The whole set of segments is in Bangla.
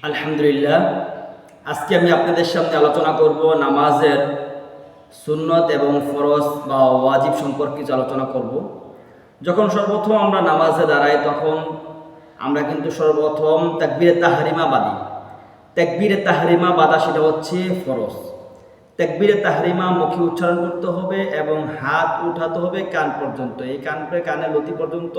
আলহামদুলিল্লাহ। আজকে আমি আপনাদের সামনে আলোচনা করব নামাজের সুন্নত এবং ফরজ বা ওয়াজিব সম্পর্কে কিছু আলোচনা করব। যখন সর্বপ্রথম আমরা নামাজে দাঁড়াই তখন আমরা কিন্তু সর্বপ্রথম তাকবীরে তাহরিমা বাঁধি। তাকবীরে তাহরিমা বাঁধা সেটা হচ্ছে ফরজ। তাকবীরে তাহরিমা মুখে উচ্চারণ করতে হবে এবং হাত উঠাতে হবে কান পর্যন্ত। এই কানের লতি পর্যন্ত,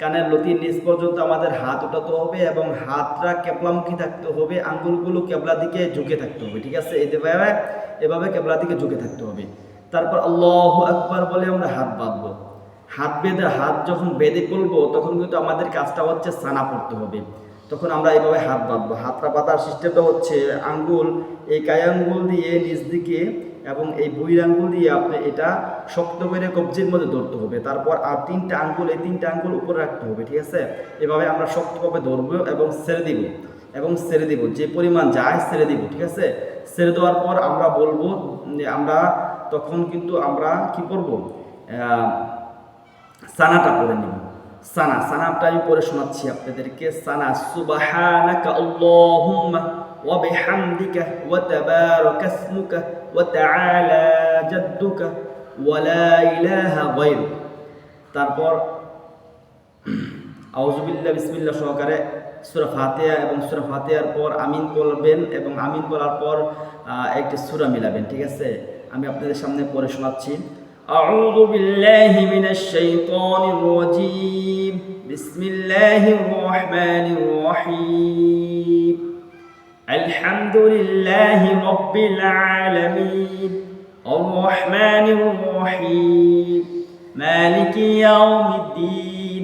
কানের লতির নিচ পর্যন্ত আমাদের হাত উঠাতে হবে এবং হাতটা কেবলামুখী থাকতে হবে, আঙ্গুলগুলো কেবলা দিকে ঝুঁকে থাকতে হবে। ঠিক আছে, এভাবে কেবলা দিকে ঝুঁকে থাকতে হবে। তারপর আল্লাহু আকবার বলে আমরা হাত বাঁধবো। হাত যখন বেঁধে করবো তখন কিন্তু আমাদের কাজটা হচ্ছে সানা পড়তে হবে। তখন আমরা এইভাবে হাত বাঁধবো। হাতটা বাঁধার সিস্টেমটা হচ্ছে আঙ্গুল, এই কায় আঙ্গুল দিয়ে নিচ দিকে এবং এই বুড়ির আঙ্গুল দিয়ে আপনি এটা শক্ত করে কবজির মধ্যে ধরতে হবে। তারপর আর এই তিনটা আঙ্গুল উপরে রাখতে হবে। ঠিক আছে, এভাবে আমরা শক্তভাবে ধরবো এবং ছেড়ে দিব যে পরিমাণ যায় ছেড়ে দিব। ঠিক আছে, ছেড়ে দেওয়ার পর আমরা বলবো, আমরা তখন কিন্তু আমরা কি করবো, সানাটা পড়ে নিব। সানাটা আমি পড়ে শোনাচ্ছি আপনাদেরকে। সানা সুবহানাকা আল্লাহুম্মা ওয়া বিহামদিকা ওয়া তাবারাকা ইসমুকা ওয়া তাআলা জাদ্দুকা ওয়া লা ইলাহা গায়রুক। তারপর আউযুবিল্লাহ বিসমিল্লাহ সহকারে সূরা ফাতিহা এবং সূরা ফাতিহার পর আমিন বলবেন এবং আমিন বলার পর একটি সূরা মিলাবেন। ঠিক আছে, আমি আপনাদের সামনে পড়ে শোনাচ্ছি। أعوذ بالله من الشيطان الرجيم بسم الله الرحمن الرحيم الحمد لله رب العالمين الرحمن الرحيم مالك يوم الدين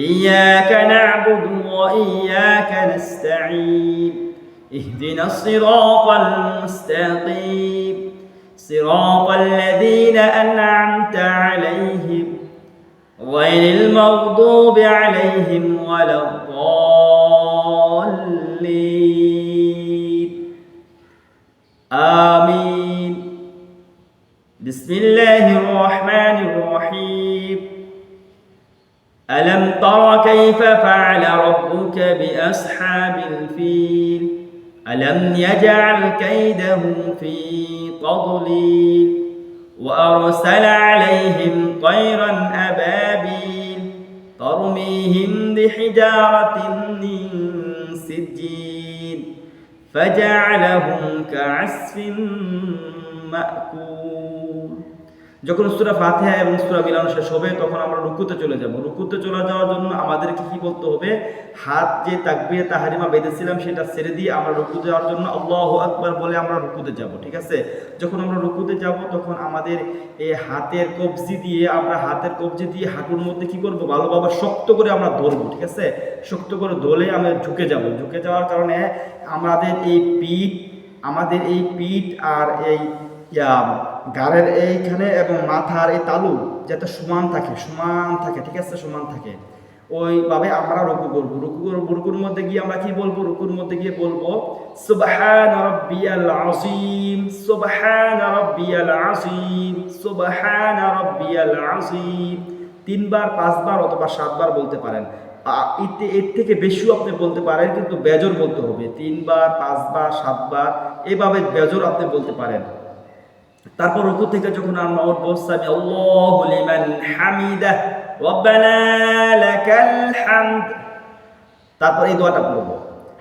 إياك نعبد وإياك نستعين اهدنا الصراط المستقيم صراط الذين أنعمت عليهم غير المغضوب عليهم ولا الضالين آمين بسم الله الرحمن الرحيم ألم تر كيف فعل ربك بأصحاب الفيل ألم يجعل كيدهم في تضليل وأرسل عليهم طيرا أبابيل ترميهم بحجارة من سجيل فجعلهم كعصف مأكول। যখন সূরা ফাতিহা এবং সূরা মিলানো শেষ হবে তখন আমরা রুকুতে চলে যাব। রুকুতে চলে যাওয়ার জন্য আমাদেরকে কি বলতে হবে, হাত যে তাকবীরে তাহরিমা বেঁধেছিলাম সেটা ছেড়ে দিয়ে আমরা রুকুতে যাওয়ার জন্য আল্লাহু আকবার বলে আমরা রুকুতে যাব। ঠিক আছে, যখন আমরা রুকুতে যাব তখন আমাদের এই হাতের কবজি দিয়ে হাঁটুর মধ্যে কি করব, ভালোভাবে শক্ত করে আমরা ধরবো। ঠিক আছে, শক্ত করে ধরে আমরা ঝুঁকে যাওয়ার কারণে আমাদের এই পিঠ আর এই গাড়ের এইখানে এবং মাথার এই তালু যাতে সমান থাকে। ঠিক আছে, সমান থাকে। ওইভাবে আমরা রুকু করবো। রুকুর মধ্যে গিয়ে আমরা কি বলবো, রুকুর মধ্যে গিয়ে বলবো সুবহান রাব্বিয়াল আযীম, সুবহান রাব্বিয়াল আযীম, সুবহান রাব্বিয়াল আযীম। 3 বার 5 বার অথবা 7 বার বলতে পারেন। এর থেকে বেশিও আপনি বলতে পারেন, কিন্তু বেজর বলতে হবে। 3 বার 5 বার 7 বার এভাবে বেজর আপনি বলতে পারেন। তারপর রুকু থেকে যখন আমরা উঠবো সামি আল্লাহু লিমান হামিদা রব্বানা লাকাল হামদ, তারপর এই দোয়াটা পড়ব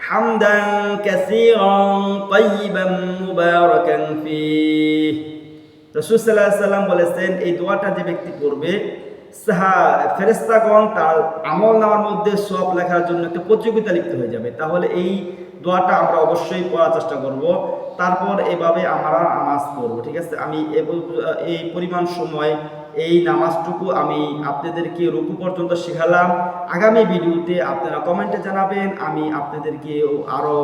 হামদান কাসীরান তাইয়িবান মুবারাকান ফীহ। রাসূল সাল্লাল্লাহু আলাইহি ওয়াসাল্লাম বলেছেন এই দোয়াটা যে ব্যক্তি পড়বে ফেরেশতাগণ তার আমল নামার মধ্যে সওয়াব লেখার জন্য একটা প্রতিযোগিতা লিপ্ত হয়ে যাবে। তাহলে এই দোয়াটা আমরা অবশ্যই পড়ার চেষ্টা করব। তারপর এভাবে আমরা নামাজ পড়ব। ঠিক আছে, আমি এই পরিমাণ সময় এই নামাজটুকু আমি আপনাদেরকে রুকু পর্যন্ত শেখালাম। আগামী ভিডিওতে আপনারা কমেন্টে জানাবেন, আমি আপনাদেরকে আরও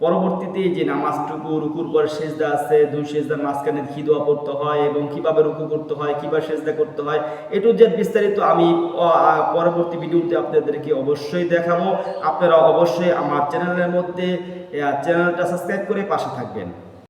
পরবর্তীতে যে নামাজটুকু রুকুর পর সেজদা আছে, 2 সেজদার মাঝখানে কি দোয়া পড়তে হয় এবং কিভাবে রুকু করতে হয়, কিভাবে সেজদা করতে হয়, এটু যে বিস্তারিত আমি পরবর্তী ভিডিওতে আপনাদেরকে অবশ্যই দেখাবো। আপনারা অবশ্যই আমার চ্যানেলটা সাবস্ক্রাইব করে পাশে থাকবেন।